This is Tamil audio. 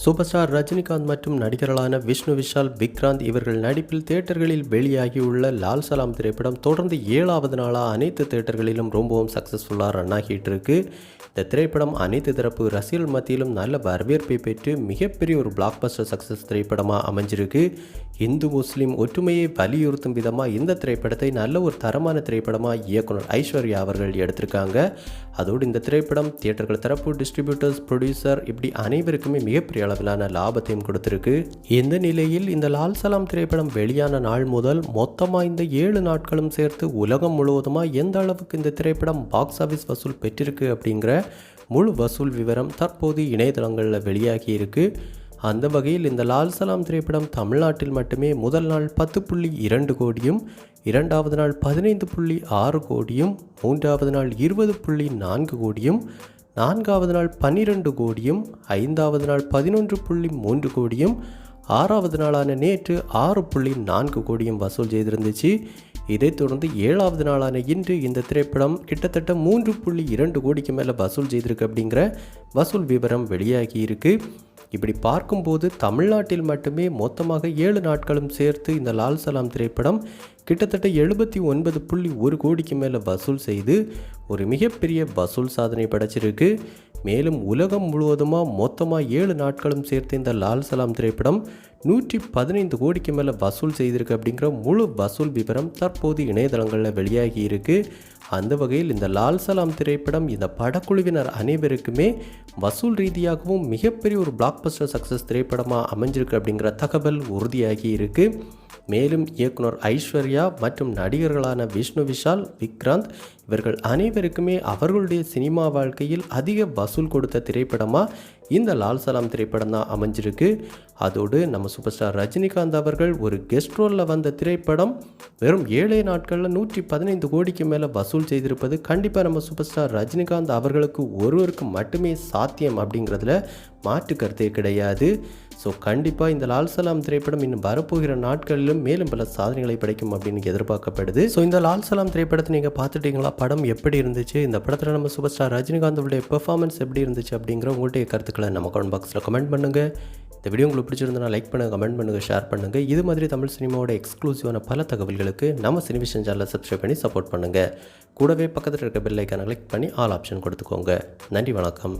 சூப்பர் ஸ்டார் ரஜினிகாந்த் மற்றும் நடிகர்களான விஷ்ணு விஷால், விக்ராந்த் இவர்கள் நடிப்பில் தியேட்டர்களில் வெளியாகியுள்ள லால் சலாம் திரைப்படம் தொடர்ந்து 7வது நாளாக அனைத்து தியேட்டர்களிலும் ரொம்பவும் சக்ஸஸ்ஃபுல்லாக ரன் ஆகிட்டு இருக்கு. இந்த திரைப்படம் அனைத்து தரப்பு ரசிகர்கள் மத்தியிலும் நல்ல வரவேற்பை பெற்று மிகப்பெரிய ஒரு பிளாக் பஸ்டர் சக்ஸஸ் திரைப்படமாக அமைஞ்சிருக்கு. இந்து முஸ்லீம் ஒற்றுமையை வலியுறுத்தும் விதமாக இந்த திரைப்படத்தை நல்ல ஒரு தரமான திரைப்படமாக இயக்குனர் ஐஸ்வர்யா அவர்கள் எடுத்திருக்காங்க. அதோடு இந்த திரைப்படம் தியேட்டர்கள் தரப்பு, டிஸ்ட்ரிபியூட்டர்ஸ், ப்ரொடியூசர் இப்படி அனைவருக்குமே மிகப்பெரிய அளவிலான லாபத்தையும் கொடுத்திருக்கு. இந்த நிலையில் இந்த லால் சலாம் திரைப்படம் வெளியான நாள் முதல் மொத்தமாக இந்த 7 நாட்களும் சேர்த்து உலகம் முழுவதுமாக எந்த அளவுக்கு இந்த திரைப்படம் பாக்ஸ் ஆஃபீஸ் வசூல் பெற்றிருக்கு அப்படிங்கிற முழு வசூல் விவரம் தற்போது இணையதளங்களில் வெளியாகி இருக்கு. அந்த வகையில் இந்த லால் சலாம் திரைப்படம் தமிழ்நாட்டில் மட்டுமே முதல் நாள் 10.2 கோடியும், 2வது நாள் 15.6 கோடியும், 3வது நாள் 20.4 கோடியும், 4வது நாள் 12 கோடியும், 5வது நாள் 11.3 கோடியும், 6வது நாளான நேற்று 6.4 கோடியும் வசூல் செய்திருந்துச்சு. இதைத் தொடர்ந்து 7வது நாளான இன்று இந்த திரைப்படம் கிட்டத்தட்ட 3.2 கோடிக்கு மேலே வசூல் செய்திருக்கு அப்படிங்கிற வசூல் விவரம் வெளியாகி இருக்கு. இப்படி பார்க்கும்போது தமிழ்நாட்டில் மட்டுமே மொத்தமாக 7 நாட்களும் சேர்த்து இந்த லால் சலாம் திரைப்படம் கிட்டத்தட்ட 79.1 கோடிக்கு மேலே வசூல் செய்து ஒரு மிகப்பெரிய வசூல் சாதனை படைச்சிருக்கு. மேலும் உலகம் முழுவதுமாக மொத்தமாக 7 நாட்களும் சேர்த்து இந்த லால் சலாம் திரைப்படம் 115 கோடிக்கு மேலே வசூல் செய்திருக்கு அப்படிங்கிற முழு வசூல் விவரம் தற்போது இணையதளங்களில் வெளியாகி இருக்கு. அந்த வகையில் இந்த லால் சலாம் திரைப்படம் இந்த படக்குழுவினர் அனைவருக்குமே வசூல் ரீதியாகவும் மிகப்பெரிய ஒரு பிளாக் பஸ்டர் சக்ஸஸ் திரைப்படமாக அமைஞ்சிருக்கு அப்படிங்கிற தகவல் உறுதியாகி இருக்கு. மேலும் இயக்குனர் ஐஸ்வர்யா மற்றும் நடிகர்களான விஷ்ணு விஷால், விக்ராந்த் இவர்கள் அனைவருக்குமே அவர்களுடைய சினிமா வாழ்க்கையில் அதிக வசூல் கொடுத்த திரைப்படமாக இந்த லால் சலாம் திரைப்படம் தான் அமைஞ்சிருக்கு. அதோடு நம்ம சூப்பர் ஸ்டார் ரஜினிகாந்த் அவர்கள் ஒரு கெஸ்ட் ரோலில் வந்த திரைப்படம் வெறும் 7 நாட்களில் 115 கோடிக்கு மேலே வசூல் செய்திருப்பது கண்டிப்பாக நம்ம சூப்பர் ஸ்டார் ரஜினிகாந்த் அவர்களுக்கு ஒருவருக்கு மட்டுமே சாத்தியம் அப்படிங்கிறதுல மாற்று கருத்தே கிடையாது. ஸோ கண்டிப்பாக இந்த லால் சலாம் திரைப்படம் இன்னும் வரப்போகிற நாட்களிலும் மேலும் பல சாதனைகளை படைக்கும் அப்படின்னு எதிர்பார்க்கப்படுது. ஸோ இந்த லால் சலாம் திரைப்படத்தை நீங்கள் பார்த்துட்டீங்களா? படம் எப்படி இருந்துச்சு? இந்த படத்தில் நம்ம சூப்பர் ஸ்டார் ரஜினிகாந்தோடைய பெர்ஃபார்மன்ஸ் எப்படி இருந்துச்சு அப்படிங்கிற உங்களுடைய கருத்துக்களை நம்ம கமெண்ட் பாக்ஸில் கமெண்ட் பண்ணுங்கள். இந்த வீடியோ உங்களுக்கு பிடிச்சிருந்தா லைக் பண்ணுங்கள், கமெண்ட் பண்ணுங்கள், ஷேர் பண்ணுங்கள். இது மாதிரி தமிழ் சினிமாவோட எக்ஸ்க்ளூசிவான பல தகவல்களுக்கு நம்ம சினிவிஷன் சேனலை சப்ஸ்கிரைப் பண்ணி சப்போர்ட் பண்ணுங்கள். கூடவே பக்கத்தில் இருக்க பெல் ஐக்கானை கிளிக் பண்ணி ஆல் ஆப்ஷன் கொடுத்துக்கோங்க. நன்றி, வணக்கம்.